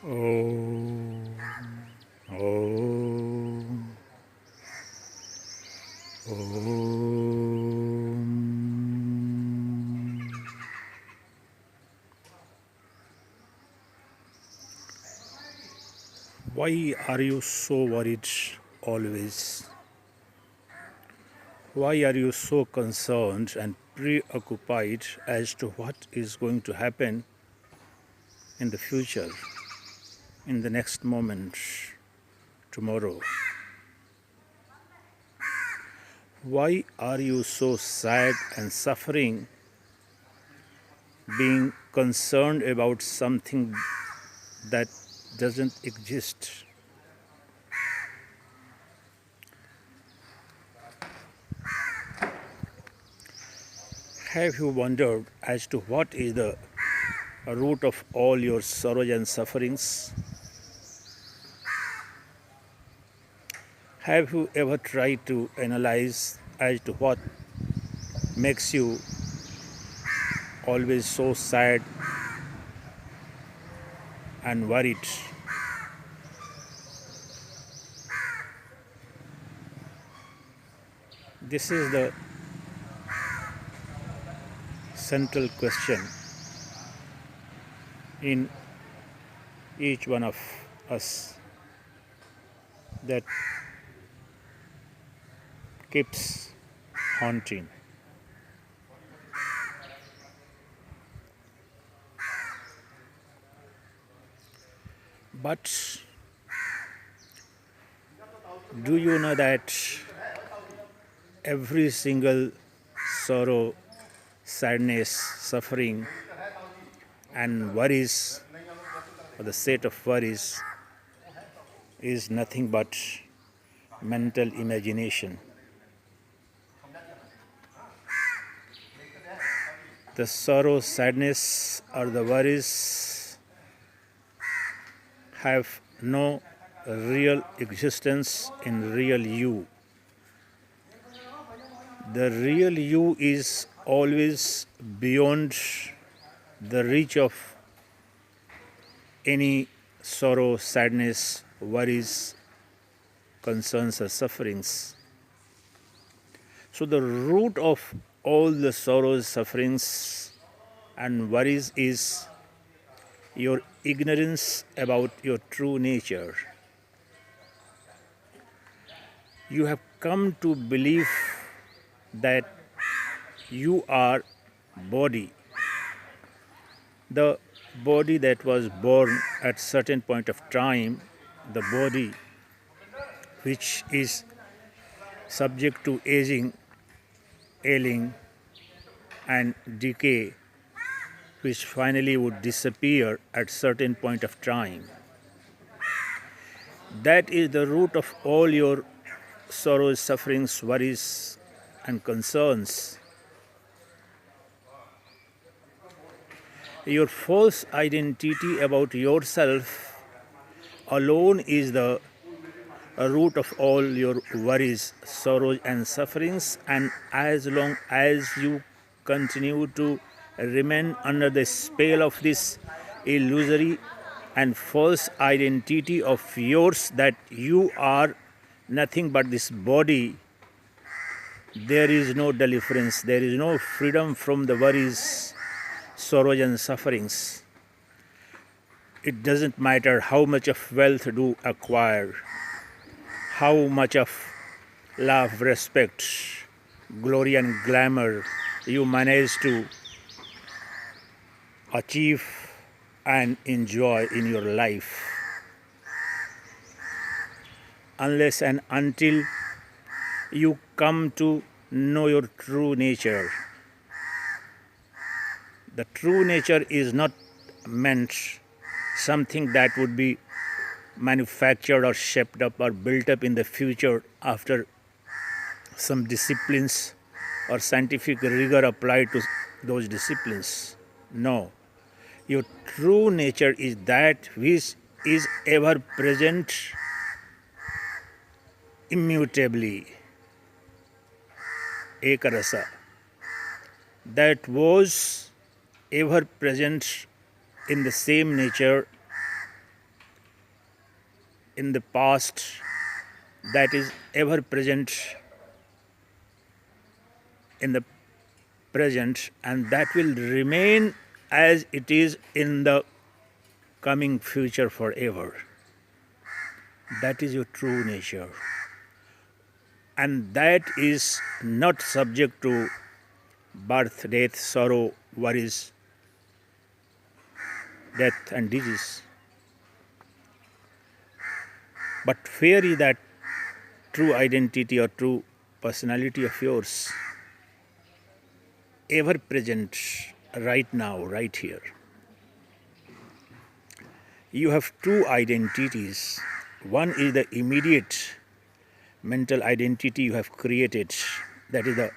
Om, Om, Om. Why are you so worried always? Why are you so concerned and preoccupied as to what is going to happen in the future, in the next moment, tomorrow? Why are you so sad and suffering, being concerned about something that doesn't exist? Have you wondered as to what is the root of all your sorrows and sufferings? Have you ever tried to analyze as to what makes you always so sad and worried? This is the central question in each one of us that keeps haunting. But do you know that every single sorrow, sadness, suffering, and worries, or the set of worries, is nothing but mental imagination? The sorrow, sadness, or the worries have no real existence in real you. The real you is always beyond the reach of any sorrow, sadness, worries, concerns, or sufferings. So the root of all the sorrows, sufferings, and worries is your ignorance about your true nature. You have come to believe that you are body, the body that was born at certain point of time, the body which is subject to aging, ailing, and decay, which finally would disappear at certain point of time. That is the root of all your sorrows, sufferings, worries, and concerns. Your false identity about yourself alone is the root of all your worries, sorrows, and sufferings, and as long as you continue to remain under the spell of this illusory and false identity of yours that you are nothing but this body, there is no deliverance, there is no freedom from the worries, sorrows, and sufferings. It doesn't matter how much of wealth do acquire, how much of love, respect, glory, and glamour you manage to achieve and enjoy in your life. Unless and until you come to know your true nature. The true nature is not meant something that would be manufactured or shaped up or built up in the future after some disciplines or scientific rigor applied to those disciplines. No. Your true nature is that which is ever present immutably. Ekarasa. That was ever present in the same nature in the past, that is ever present in the present, and that will remain as it is in the coming future forever. That is your true nature. And that is not subject to birth, death, sorrow, worries, death and disease. But fear is that true identity or true personality of yours, ever present right now, right here. You have two identities. One is the immediate mental identity you have created, that is the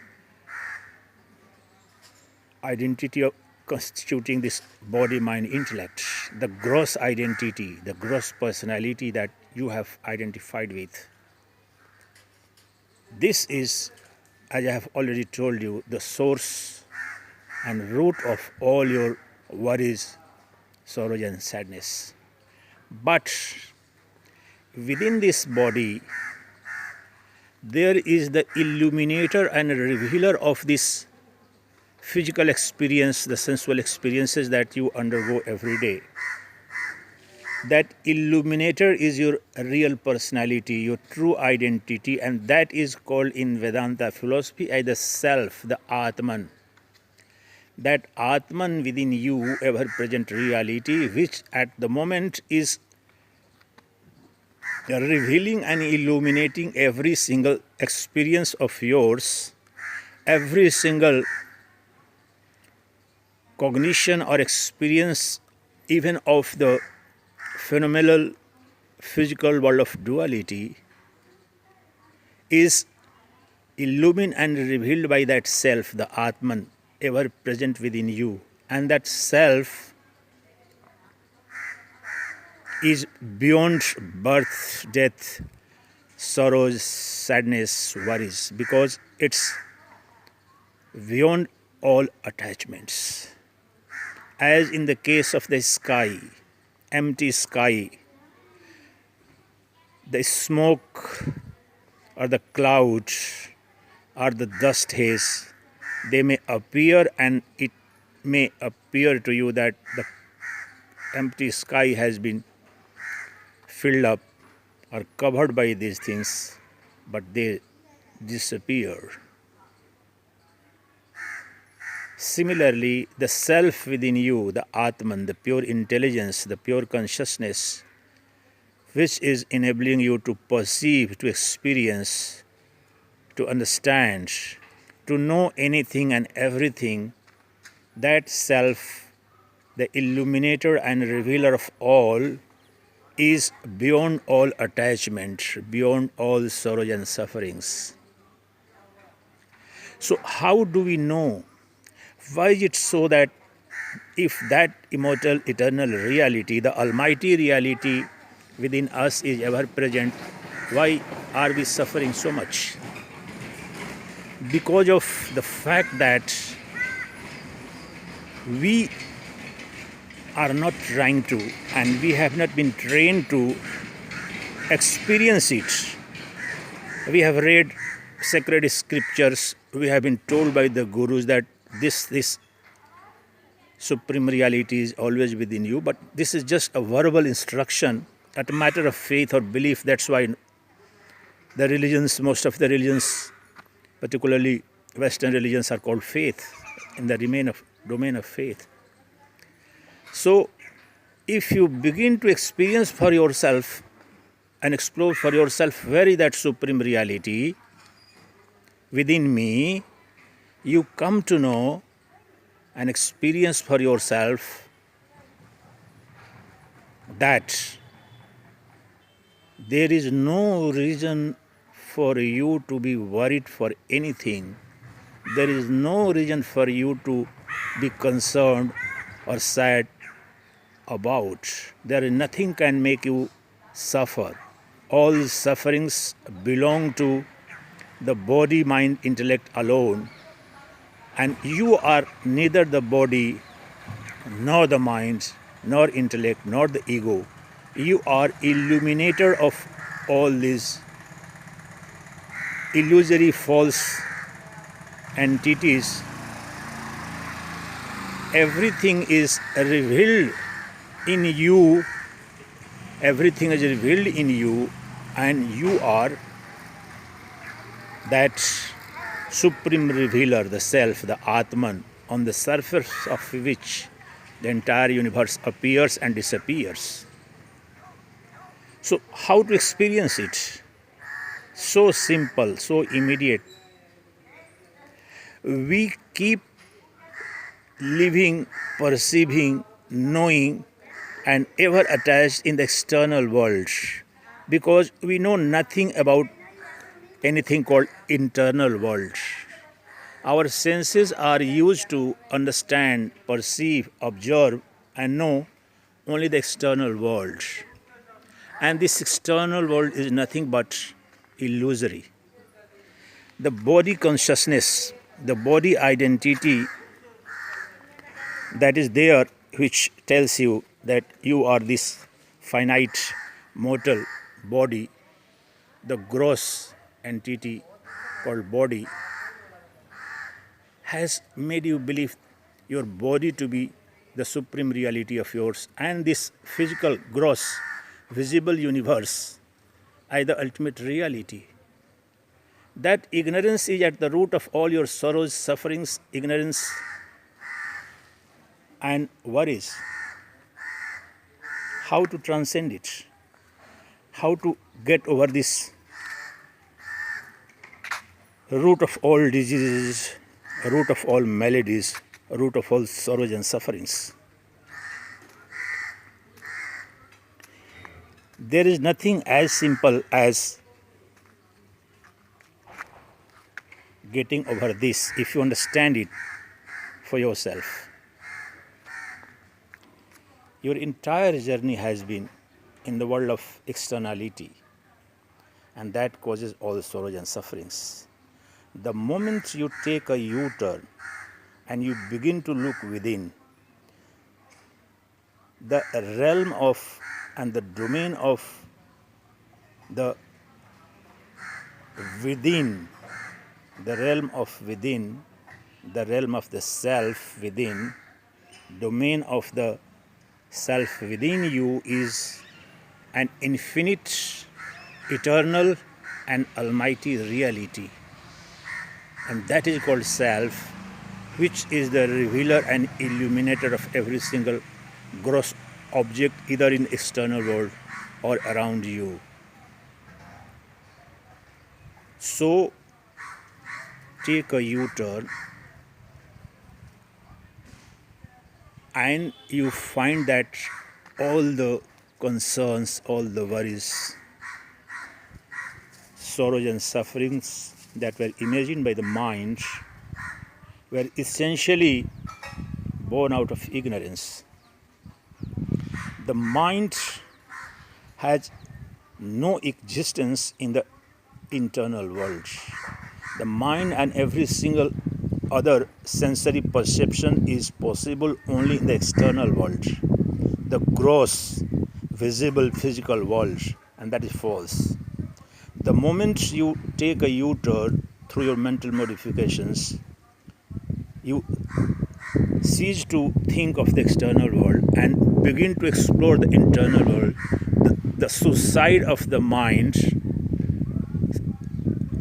identity of constituting this body, mind, intellect, the gross identity, the gross personality that you have identified with. This is, as I have already told you, the source and root of all your worries, sorrows and sadness. But within this body, there is the illuminator and revealer of this physical experience, the sensual experiences that you undergo every day. That illuminator is your real personality, your true identity, and that is called in Vedanta philosophy as the self, the Atman. That Atman within you, ever present reality, which at the moment is revealing and illuminating every single experience of yours, every single cognition or experience, even of the phenomenal physical world of duality, is illumined and revealed by that self, the Atman, ever present within you. And that self is beyond birth, death, sorrows, sadness, worries, because it's beyond all attachments. As in the case of the sky, empty sky, the smoke or the cloud or the dust haze, they may appear, and it may appear to you that the empty sky has been filled up or covered by these things, but they disappear. Similarly, the self within you, the Atman, the pure intelligence, the pure consciousness, which is enabling you to perceive, to experience, to understand, to know anything and everything, that self, the illuminator and revealer of all, is beyond all attachment, beyond all sorrow and sufferings. So how do we know? Why is it so that if that immortal, eternal reality, the almighty reality within us is ever present, why are we suffering so much? Because of the fact that we are not trying to, and we have not been trained to experience it. We have read sacred scriptures, we have been told by the gurus that this supreme reality is always within you, but this is just a verbal instruction, a matter of faith or belief. That's why the religions, most of the religions, particularly Western religions, are called faith, in the domain of faith. So if you begin to experience for yourself and explore for yourself where is that supreme reality within me, you come to know and experience for yourself that there is no reason for you to be worried for anything. There is no reason for you to be concerned or sad about. There is nothing can make you suffer. All these sufferings belong to the body, mind, intellect alone. And you are neither the body, nor the mind, nor intellect, nor the ego. You are illuminator of all these illusory false entities. Everything is revealed in you. Everything is revealed in you, and you are that supreme revealer, the self, the Atman, on the surface of which the entire universe appears and disappears. So, how to experience it? So simple, so immediate. We keep living, perceiving, knowing, and ever attached in the external world because we know nothing about anything called internal world. Our senses are used to understand, perceive, observe, and know only the external world. And this external world is nothing but illusory. The body consciousness, the body identity that is there, which tells you that you are this finite mortal body, the gross entity called body, has made you believe your body to be the supreme reality of yours, and this physical, gross, visible universe is the ultimate reality. That ignorance is at the root of all your sorrows, sufferings, ignorance, and worries. How to transcend it? How to get over this root of all diseases, root of all maladies, root of all sorrows and sufferings? There is nothing as simple as getting over this if you understand it for yourself. Your entire journey has been in the world of externality, and that causes all sorrows and sufferings. The moment you take a U-turn and you begin to look within, the realm of and the domain of the within, the realm of within, the realm of the self within, domain of the self within you is an infinite, eternal, and almighty reality. And that is called self, which is the revealer and illuminator of every single gross object, either in the external world or around you. So, take a U-turn and you find that all the concerns, all the worries, sorrows and sufferings that were imagined by the mind were essentially born out of ignorance. The mind has no existence in the internal world. The mind and every single other sensory perception is possible only in the external world, the gross, visible, physical world, and that is false. The moment you take a U-turn through your mental modifications, you cease to think of the external world and begin to explore the internal world. The suicide of the mind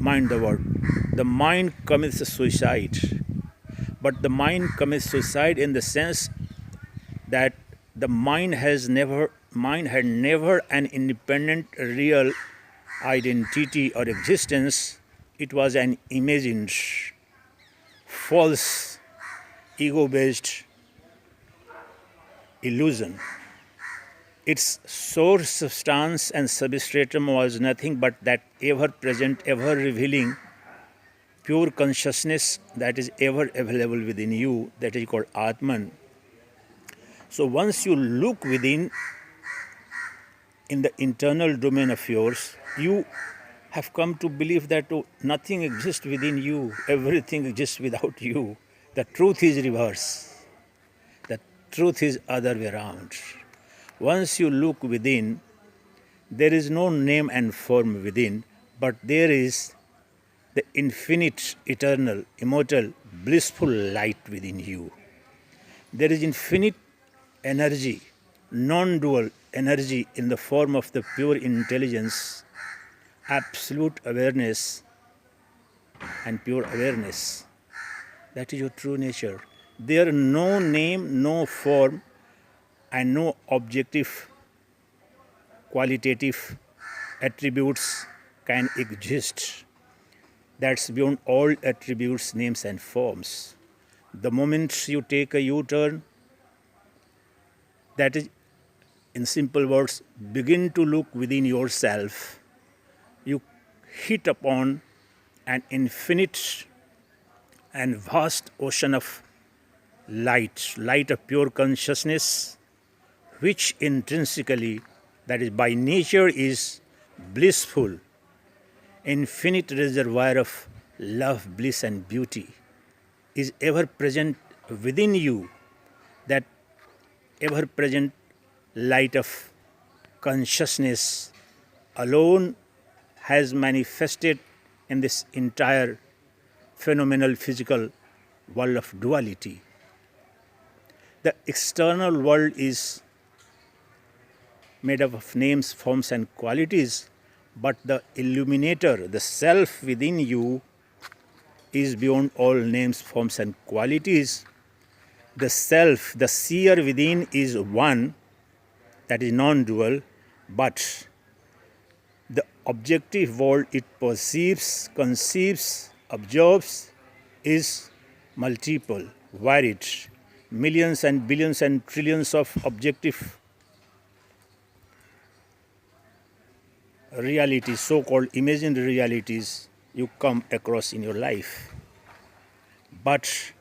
the word. The mind commits suicide, but the mind commits suicide in the sense that the mind had never an independent, real identity or existence. It was an imagined, false, ego-based illusion. Its source, substance, and substratum was nothing but that ever-present, ever-revealing, pure consciousness that is ever available within you, that is called Atman. So once you look within, in the internal domain of yours, you have come to believe that nothing exists within you, everything exists without you. The truth is reverse. The truth is other way around. Once you look within, there is no name and form within, but there is the infinite, eternal, immortal, blissful light within you. There is infinite energy, non-dual energy in the form of the pure intelligence, absolute awareness and pure awareness. That is your true nature. There are no name, no form, and no objective, qualitative attributes can exist. That's beyond all attributes, names, and forms. The moment you take a U-turn, that is, in simple words, begin to look within yourself, you hit upon an infinite and vast ocean of light of pure consciousness, which intrinsically, that is by nature, is blissful, infinite reservoir of love, bliss, and beauty, is ever present within you. That ever present light of consciousness alone has manifested in this entire phenomenal physical world of duality. The external world is made up of names, forms, and qualities, but the illuminator, the self within you, is beyond all names, forms, and qualities. The self, the seer within, is one, that is non-dual, but the objective world it perceives, conceives, observes is multiple, varied, millions and billions and trillions of objective realities, so-called imagined realities you come across in your life. But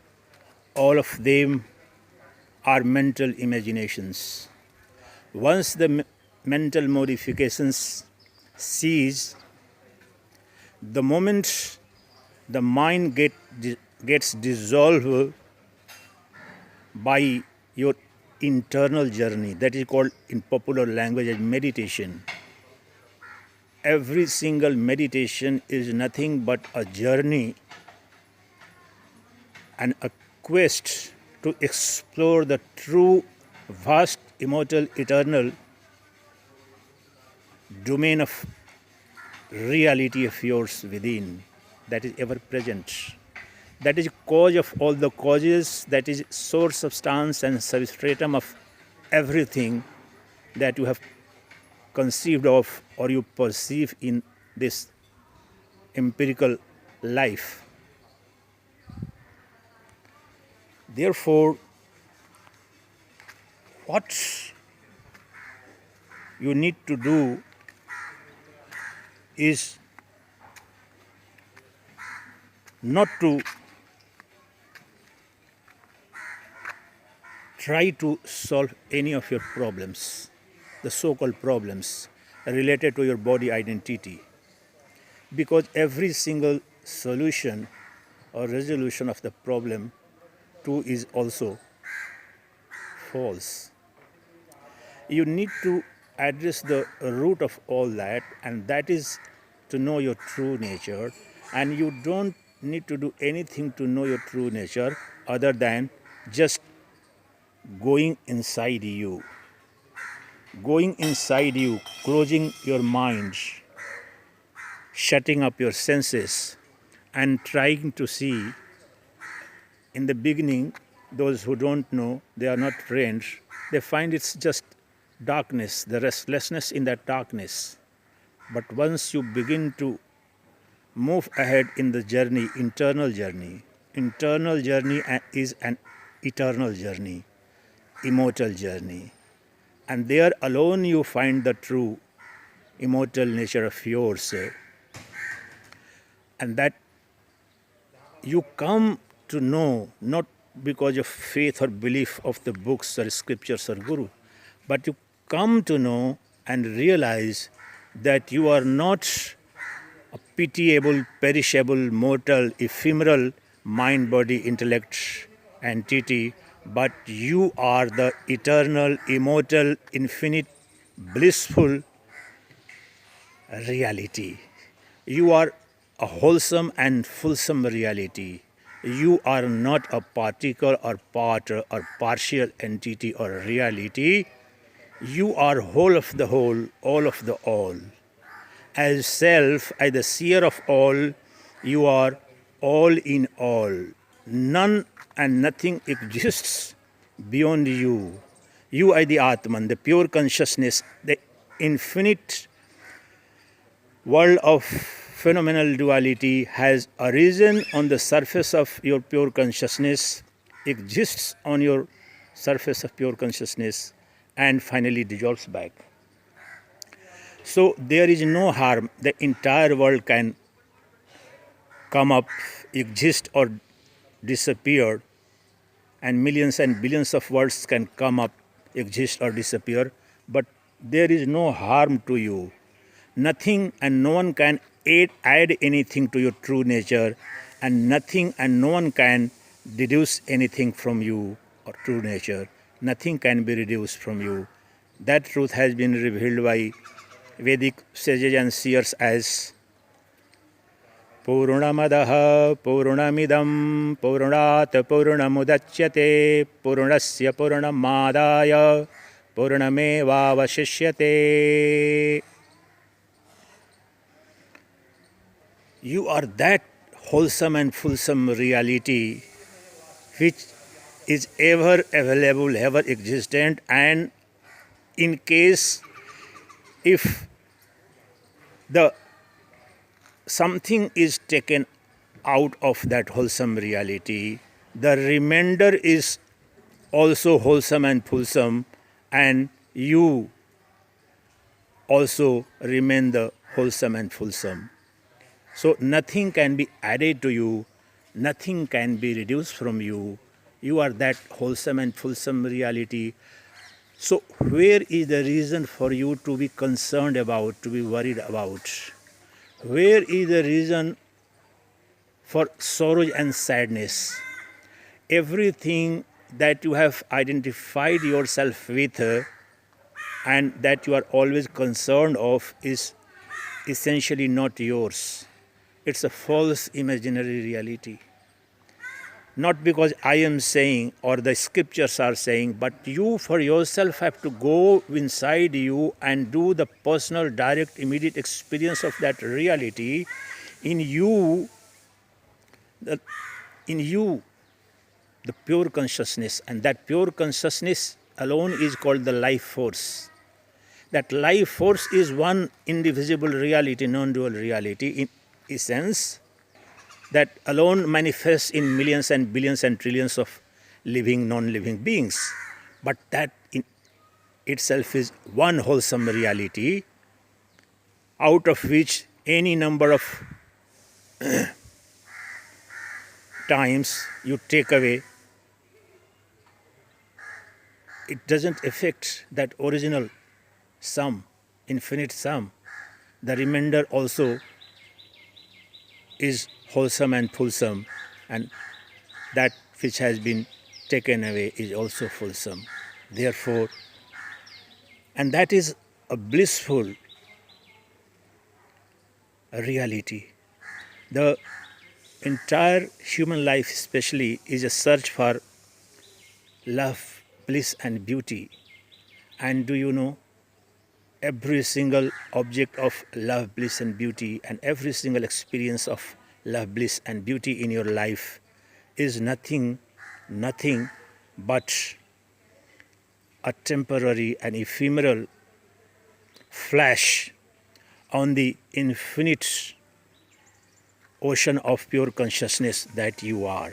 all of them are mental imaginations. Once the mental modifications cease, the moment the mind gets dissolved by your internal journey, that is called in popular language as meditation. Every single meditation is nothing but a journey and a quest to explore the true, vast, immortal, eternal domain of reality of yours within, that is ever present. That is cause of all the causes, that is source, substance, and substratum of everything that you have conceived of or you perceive in this empirical life. Therefore, what you need to do is not to try to solve any of your problems, the so-called problems related to your body identity, because every single solution or resolution of the problem too is also false. You need to address the root of all that, and that is to know your true nature. And you don't need to do anything to know your true nature other than just going inside you. Going inside you, closing your mind, shutting up your senses, and trying to see. In the beginning, those who don't know, they are not trained, they find it's just darkness, the restlessness in that darkness. But once you begin to move ahead in the journey, internal journey is an eternal journey, immortal journey. And there alone you find the true immortal nature of yours. And that you come to know not because of faith or belief of the books or scriptures or guru, but you come to know and realize that you are not a pitiable, perishable, mortal, ephemeral mind, body, intellect entity, but you are the eternal, immortal, infinite, blissful reality. You are a wholesome and fulsome reality. You are not a particle or part or partial entity or reality. You are whole of the whole, all of the all. As self, as the seer of all, you are all in all. None and nothing exists beyond you. You are the Atman, the pure consciousness, the infinite world of phenomenal duality has arisen on the surface of your pure consciousness, exists on your surface of pure consciousness, and finally dissolves back. So there is no harm. The entire world can come up, exist or disappear, and millions and billions of worlds can come up, exist or disappear, but there is no harm to you. Nothing and no one can add anything to your true nature, and nothing and no one can deduce anything from you or true nature. Nothing can be reduced from you. That truth has been revealed by Vedic sages and seers as Purnamadaha Purnamidam Purnat Purnamudachyate Purnasya Purnamadaya Purnamevavashishyate. You are that wholesome and fulsome reality which is ever available, ever existent, and in case if the something is taken out of that wholesome reality, the remainder is also wholesome and fulsome, and you also remain the wholesome and fulsome. So nothing can be added to you, nothing can be reduced from you. You are that wholesome and fulsome reality. So where is the reason for you to be concerned about, to be worried about? Where is the reason for sorrow and sadness? Everything that you have identified yourself with and that you are always concerned of is essentially not yours. It's a false imaginary reality. Not because I am saying or the scriptures are saying, but you for yourself have to go inside you and do the personal, direct, immediate experience of that reality in you, the pure consciousness. And that pure consciousness alone is called the life force. That life force is one indivisible reality, non-dual reality in essence, that alone manifests in millions and billions and trillions of living, non-living beings. But that in itself is one wholesome reality, out of which any number of times you take away, it doesn't affect that original sum, infinite sum. The remainder also is wholesome and fulsome, and that which has been taken away is also fulsome. Therefore, and that is a blissful reality. The entire human life especially is a search for love, bliss and beauty. And do you know, every single object of love, bliss and beauty, and every single experience of love, bliss and beauty in your life is nothing but a temporary and ephemeral flash on the infinite ocean of pure consciousness that you are.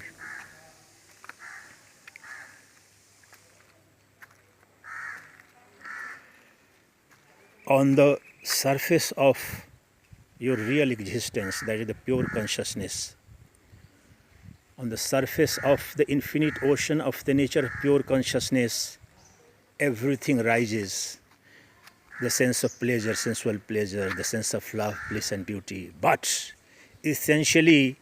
On the surface of your real existence, that is the pure consciousness, on the surface of the infinite ocean of the nature of pure consciousness, everything rises. The sense of pleasure, sensual pleasure, the sense of love, bliss and beauty. But essentially,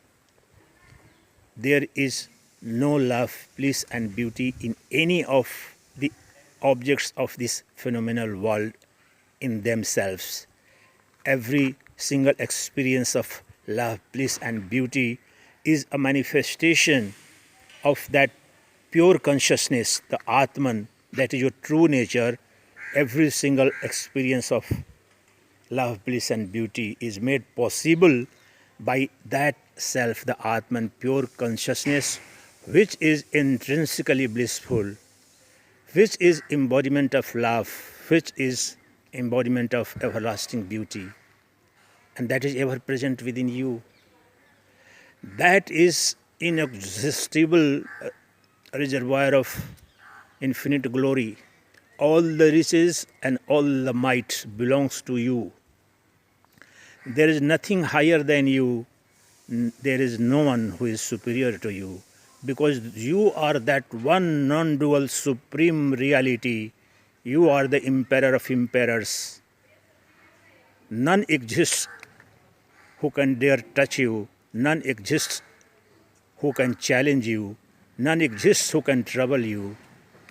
there is no love, bliss, and beauty in any of the objects of this phenomenal world in themselves. Every single experience of love, bliss, and beauty is a manifestation of that pure consciousness, the Atman, that is your true nature. Every single experience of love, bliss, and beauty is made possible by that self, the Atman, pure consciousness, which is intrinsically blissful, which is embodiment of love, which is embodiment of everlasting beauty, and that is ever present within you. That is inexhaustible reservoir of infinite glory. All the riches and all the might belongs to you. There is nothing higher than you. There is no one who is superior to you, because you are that one non-dual supreme reality. You are the emperor of emperors. None exists who can dare touch you. None exists who can challenge you. None exists who can trouble you.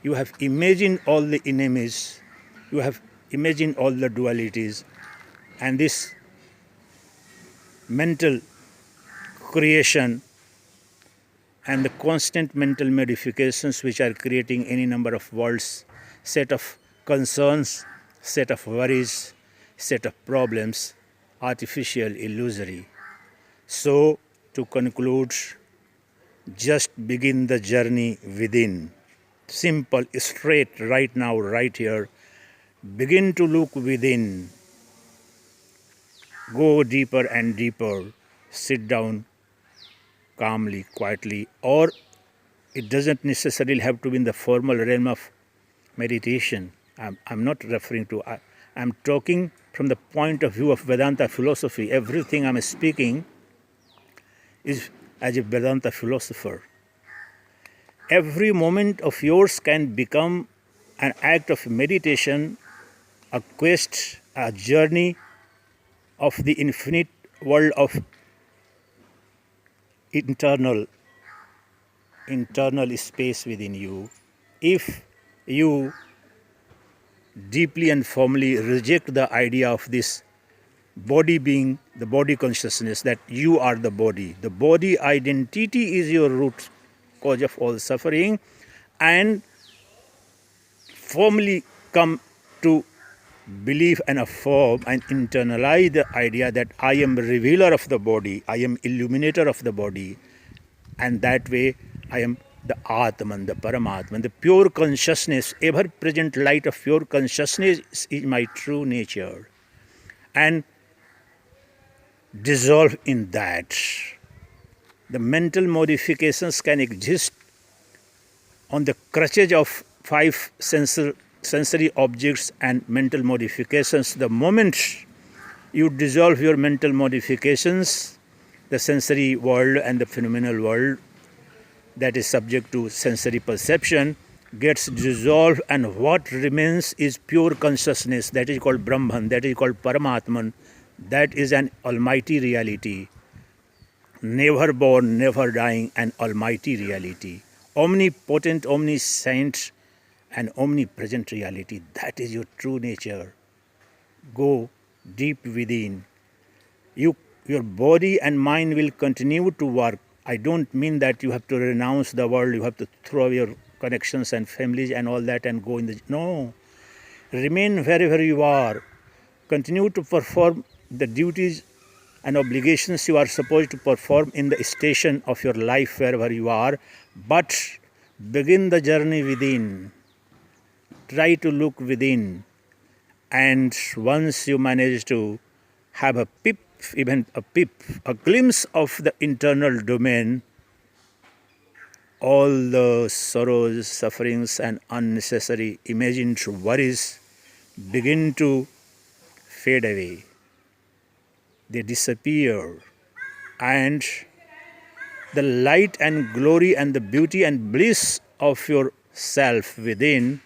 You have imagined all the enemies. You have imagined all the dualities. And this mental creation and the constant mental modifications which are creating any number of worlds, set of concerns, set of worries, set of problems, artificial, illusory. So, to conclude, just begin the journey within. Simple, straight, right now, right here. Begin to look within. Go deeper and deeper. Sit down calmly, quietly, or it doesn't necessarily have to be in the formal realm of meditation. I'm not referring to, I'm talking from the point of view of Vedanta philosophy. Everything I'm speaking is as a Vedanta philosopher. Every moment of yours can become an act of meditation, a quest, a journey of the infinite world of internal space within you. If you deeply and firmly reject the idea of this body being the body consciousness, that you are the body identity is your root cause of all suffering, and firmly come to believe and affirm and internalize the idea that I am revealer of the body, I am illuminator of the body, and that way I am the Atman, the Paramatman, the pure consciousness, ever-present light of pure consciousness is my true nature. And dissolve in that. The mental modifications can exist on the crutches of five sensory objects and mental modifications. The moment you dissolve your mental modifications, the sensory world and the phenomenal world that is subject to sensory perception gets dissolved, and what remains is pure consciousness, that is called Brahman, that is called Paramatman, that is an almighty reality, never born, never dying, an almighty reality, omnipotent, omniscient, and omnipresent reality. That is your true nature. Go deep within. Your body and mind will continue to work. I don't mean that you have to renounce the world, you have to throw your connections and families and all that and go in the... No. Remain wherever you are. Continue to perform the duties and obligations you are supposed to perform in the station of your life wherever you are, but begin the journey within. Try to look within, and once you manage to have a glimpse of the internal domain, all the sorrows, sufferings, and unnecessary imagined worries begin to fade away. They disappear, and the light and glory and the beauty and bliss of your self within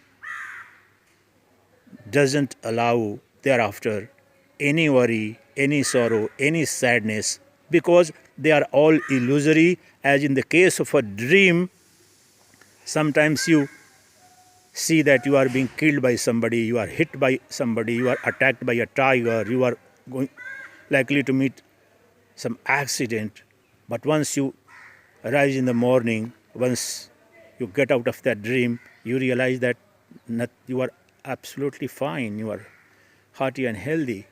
doesn't allow thereafter any worry, any sorrow, any sadness, because they are all illusory. As in the case of a dream, Sometimes you see that you are being killed by somebody, you are hit by somebody, you are attacked by a tiger, you are likely to meet some accident. But once you rise in the morning, once you get out of that dream, you realize that you are absolutely fine, you are hearty and healthy.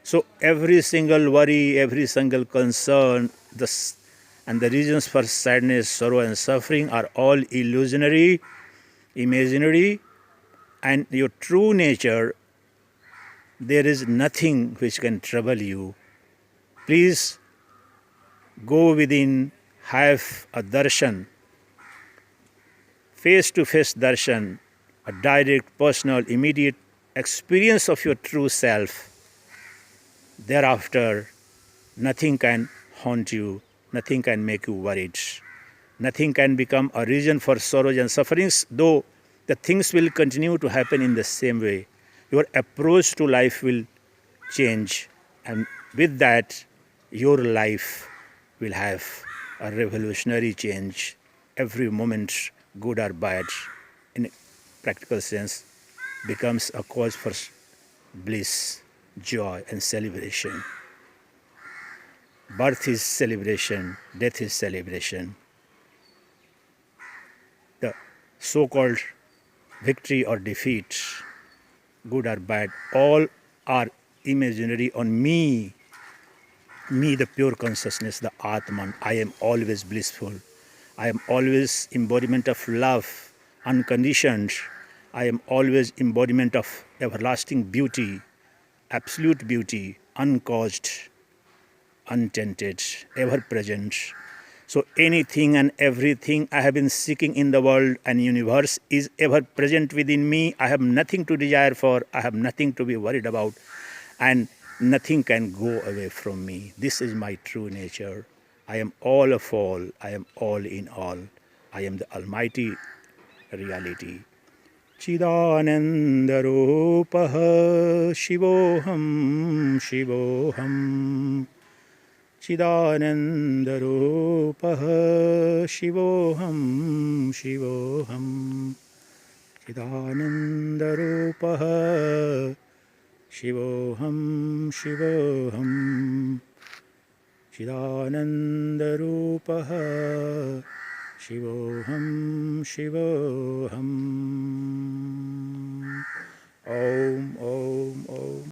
So every single worry, every single concern, and the reasons for sadness, sorrow and suffering are all illusionary, imaginary, and your true nature, there is nothing which can trouble you. Please go within, have a darshan, face-to-face darshan, a direct, personal, immediate experience of your true self. Thereafter, nothing can haunt you, nothing can make you worried. Nothing can become a reason for sorrows and sufferings, though the things will continue to happen in the same way. Your approach to life will change, and with that, your life will have a revolutionary change. Every moment, good or bad, in a practical sense, becomes a cause for bliss, joy, and celebration. Birth is celebration, death is celebration. The so-called victory or defeat, good or bad, all are imaginary on me, the pure consciousness, the Atman. I am always blissful. I am always embodiment of love, unconditioned. I am always embodiment of everlasting beauty, absolute beauty, uncaused, untainted, ever present. So anything and everything I have been seeking in the world and universe is ever present within me. I have nothing to desire for. I have nothing to be worried about. And nothing can go away from me. This is my true nature. I am all of all. I am all in all. I am the Almighty Reality. Chidananda Rupaha Shivoham Shivoham. Chidananda Rupaha Shivoham Shivoham. Chidananda Rupaha Shivoham Shivoham. Chidananda Rupaha Shivoham Shivoham. Om Om Om.